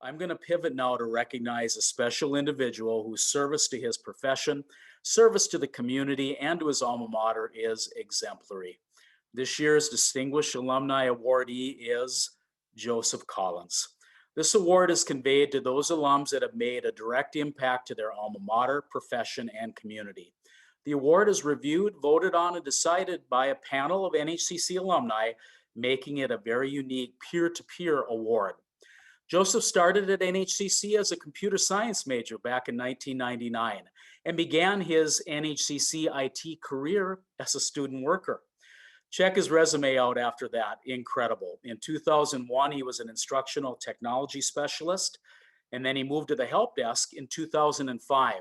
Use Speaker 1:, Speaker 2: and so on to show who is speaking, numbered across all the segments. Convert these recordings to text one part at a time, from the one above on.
Speaker 1: I'm going to pivot now to recognize a special individual whose service to his profession, service to the community, and to his alma mater is exemplary. This year's Distinguished Alumni Awardee is Joseph Collins. This award is conveyed to those alums that have made a direct impact to their alma mater, profession, and community. The award is reviewed, voted on, and decided by a panel of NHCC alumni, making it a very unique peer-to-peer award. Joseph started at NHCC as a computer science major back in 1999 and began his NHCC IT career as a student worker. Check his resume out after that. Incredible. In 2001, he was an instructional technology specialist, and then he moved to the help desk in 2005.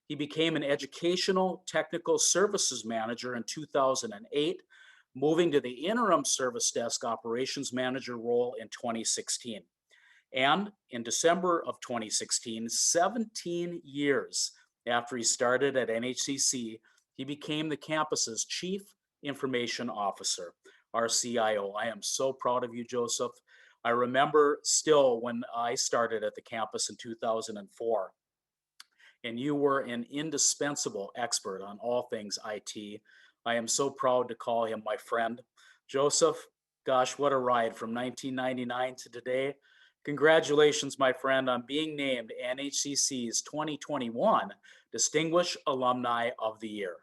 Speaker 1: He became an educational technical services manager in 2008, moving to the interim service desk operations manager role in 2016. And in December of 2016, 17 years after he started at NHCC, he became the campus's Chief Information Officer, our CIO. I am so proud of you, Joseph. I remember still when I started at the campus in 2004, and you were an indispensable expert on all things IT. I am so proud to call him my friend. Joseph, gosh, what a ride from 1999 to today. Congratulations, my friend, on being named NHCC's 2021 Distinguished Alumni of the Year.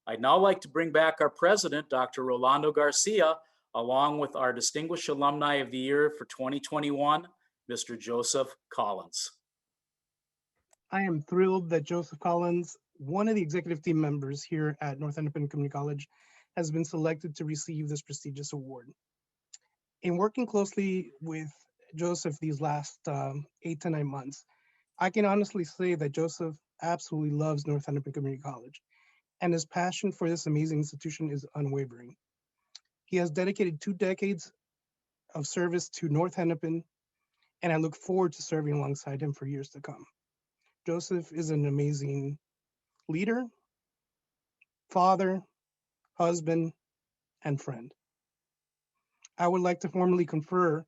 Speaker 1: I'd now like to bring back our president, Dr. Rolando Garcia, along with our Distinguished Alumni of the Year for 2021, Mr. Joseph Collins.
Speaker 2: I am thrilled that Joseph Collins, one of the executive team members here at North Hennepin Community College, has been selected to receive this prestigious award. In working closely with Joseph these last 8 to 9 months, I can honestly say that Joseph absolutely loves North Hennepin Community College, and his passion for this amazing institution is unwavering. He has dedicated 2 decades of service to North Hennepin, and I look forward to serving alongside him for years to come. Joseph is an amazing leader, father, husband, and friend. I would like to formally confer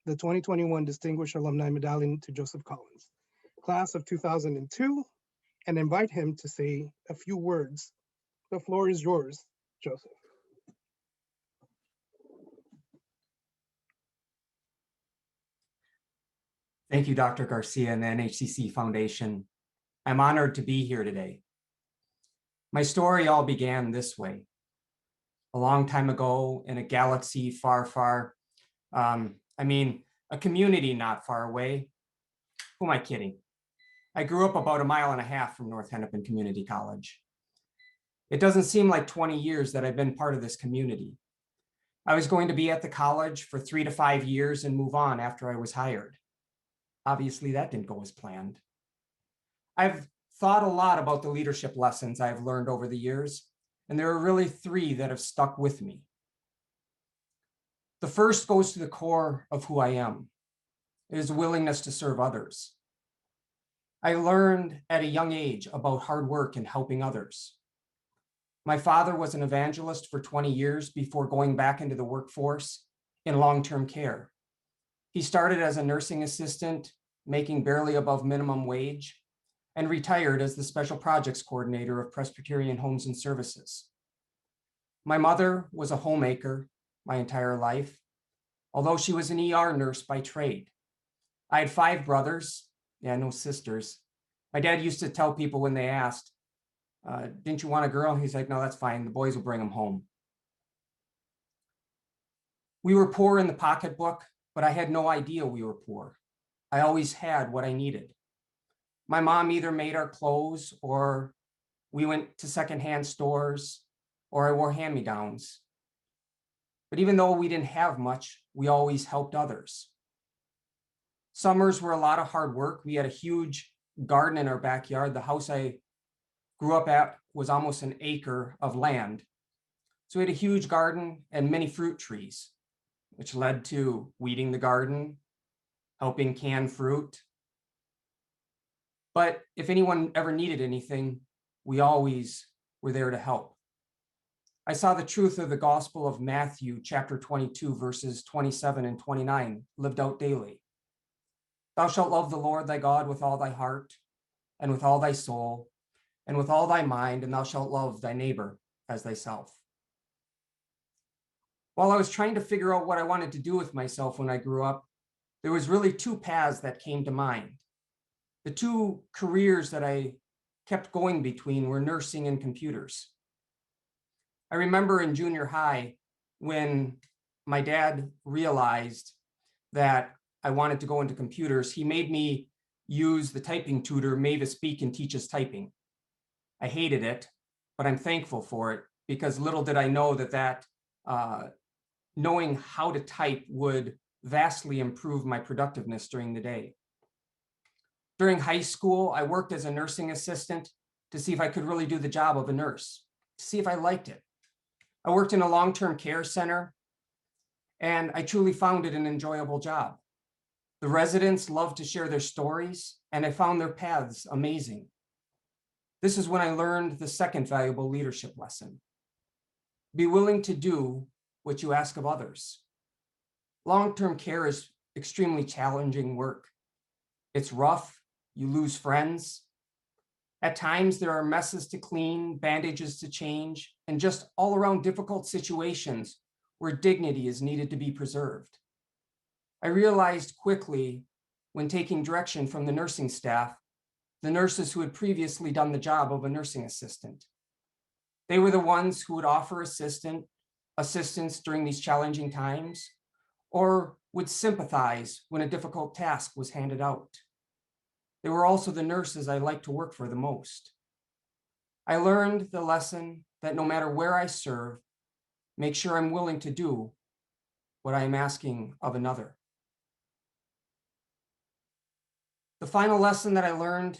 Speaker 2: the 2021 Distinguished Alumni Medallion to Joseph Collins, class of 2002, and invite him to say a few words. The floor is yours, Joseph.
Speaker 3: Thank you, Dr. Garcia and the NHCC Foundation. I'm honored to be here today. My story all began this way. A long time ago in a galaxy far, far, a community not far away. Who am I kidding? I grew up about 1.5 miles from North Hennepin Community College. It doesn't seem like 20 years that I've been part of this community. I was going to be at the college for 3 to 5 years and move on after I was hired. Obviously, that didn't go as planned. I've thought a lot about the leadership lessons I've learned over the years, and there are really 3 that have stuck with me. The first goes to the core of who I am. It is a willingness to serve others. I learned at a young age about hard work and helping others. My father was an evangelist for 20 years before going back into the workforce in long-term care. He started as a nursing assistant, making barely above minimum wage, and retired as the special projects coordinator of Presbyterian Homes and Services. My mother was a homemaker my entire life, although she was an ER nurse by trade. I had 5 brothers, no sisters. My dad used to tell people when they asked, didn't you want a girl? He's like, no, that's fine. The boys will bring them home. We were poor in the pocketbook, but I had no idea we were poor. I always had what I needed. My mom either made our clothes, or we went to secondhand stores, or I wore hand-me-downs. But even though we didn't have much, we always helped others. Summers were a lot of hard work. We had a huge garden in our backyard. The house I grew up at was almost an acre of land. So we had a huge garden and many fruit trees, which led to weeding the garden, helping can fruit. But if anyone ever needed anything, we always were there to help. I saw the truth of the Gospel of Matthew, chapter 22, verses 27 and 29, lived out daily. Thou shalt love the Lord thy God with all thy heart, and with all thy soul, and with all thy mind, and thou shalt love thy neighbor as thyself. While I was trying to figure out what I wanted to do with myself when I grew up, there was really two paths that came to mind. The two careers that I kept going between were nursing and computers. I remember in junior high when my dad realized that I wanted to go into computers, he made me use the typing tutor, Mavis Beacon Teaches Typing. I hated it, but I'm thankful for it because little did I know that knowing how to type would vastly improve my productiveness during the day. During high school, I worked as a nursing assistant to see if I could really do the job of a nurse, to see if I liked it. I worked in a long-term care center, and I truly found it an enjoyable job. The residents loved to share their stories, and I found their paths amazing. This is when I learned the second valuable leadership lesson. Be willing to do what you ask of others. Long-term care is extremely challenging work. It's rough, you lose friends. At times there are messes to clean, bandages to change, and just all around difficult situations where dignity is needed to be preserved. I realized quickly when taking direction from the nursing staff, the nurses who had previously done the job of a nursing assistant. They were the ones who would offer assistance during these challenging times, or would sympathize when a difficult task was handed out. They were also the nurses I liked to work for the most. I learned the lesson that no matter where I serve, make sure I'm willing to do what I am asking of another. The final lesson that I learned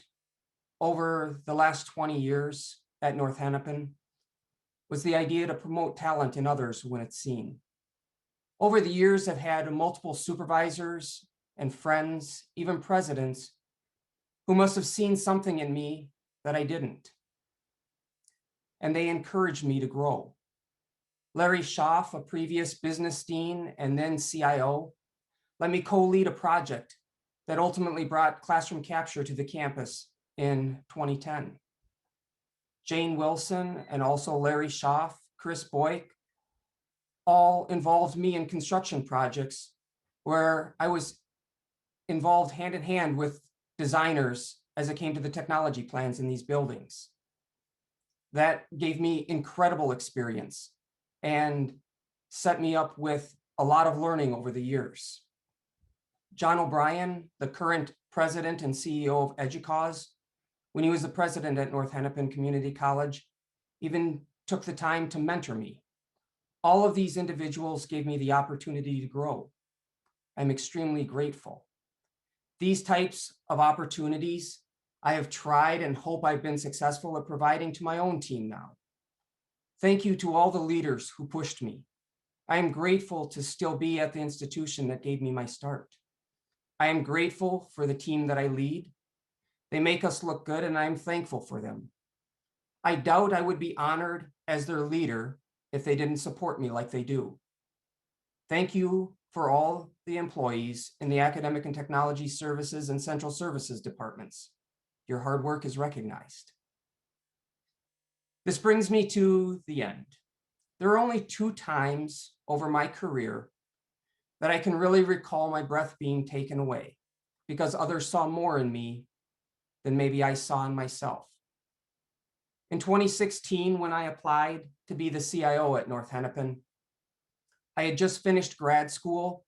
Speaker 3: over the last 20 years at North Hennepin was the idea to promote talent in others when it's seen. Over the years, I've had multiple supervisors and friends, even presidents, who must have seen something in me that I didn't. And they encouraged me to grow. Larry Schaff, a previous business dean and then CIO, let me co-lead a project that ultimately brought classroom capture to the campus in 2010. Jane Wilson and also Larry Schaff, Chris Boyk, all involved me in construction projects where I was involved hand in hand with designers as it came to the technology plans in these buildings. That gave me incredible experience and set me up with a lot of learning over the years. John O'Brien, the current president and CEO of EDUCAUSE, when he was the president at North Hennepin Community College, even took the time to mentor me. All of these individuals gave me the opportunity to grow. I'm extremely grateful. These types of opportunities I have tried and hope I've been successful at providing to my own team now. Thank you to all the leaders who pushed me. I am grateful to still be at the institution that gave me my start. I am grateful for the team that I lead. They make us look good, and I'm thankful for them. I doubt I would be honored as their leader if they didn't support me like they do. Thank you for all the employees in the Academic and Technology Services and Central Services departments. Your hard work is recognized. This brings me to the end. There are only 2 times over my career that I can really recall my breath being taken away because others saw more in me than maybe I saw in myself. In 2016, when I applied to be the CIO at North Hennepin, I had just finished grad school.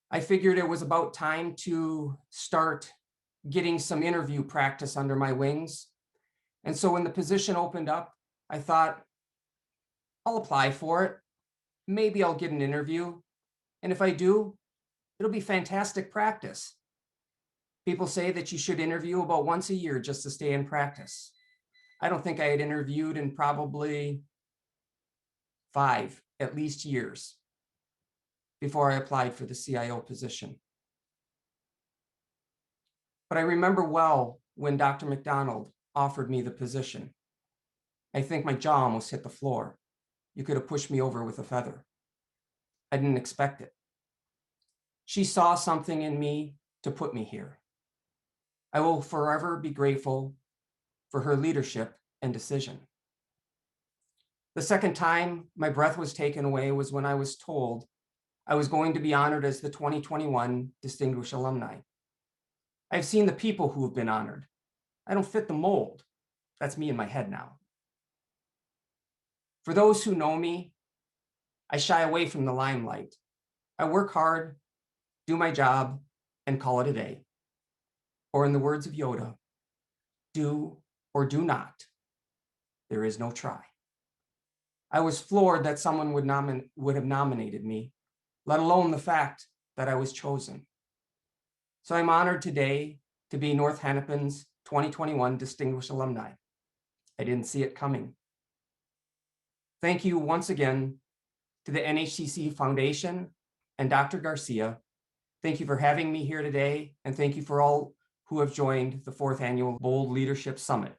Speaker 3: I figured it was about time to start getting some interview practice under my wings. And so when the position opened up, I thought, I'll apply for it. Maybe I'll get an interview. And if I do, it'll be fantastic practice. People say that you should interview about once a year just to stay in practice. I don't think I had interviewed in probably 5 at least years before I applied for the CIO position. But I remember well when Dr. McDonald offered me the position. I think my jaw almost hit the floor. You could have pushed me over with a feather. I didn't expect it. She saw something in me to put me here. I will forever be grateful for her leadership and decision. The second time my breath was taken away was when I was told I was going to be honored as the 2021 Distinguished Alumni. I've seen the people who have been honored. I don't fit the mold. That's me in my head now. For those who know me, I shy away from the limelight. I work hard, do my job, and call it a day. Or in the words of Yoda, do or do not. There is no try. I was floored that someone would have nominated me, let alone the fact that I was chosen. So I'm honored today to be North Hennepin's 2021 Distinguished Alumni. I didn't see it coming. Thank you once again to the NHCC Foundation and Dr. Garcia. Thank you for having me here today, and thank you for all who have joined the 4th Annual Bold Leadership Summit.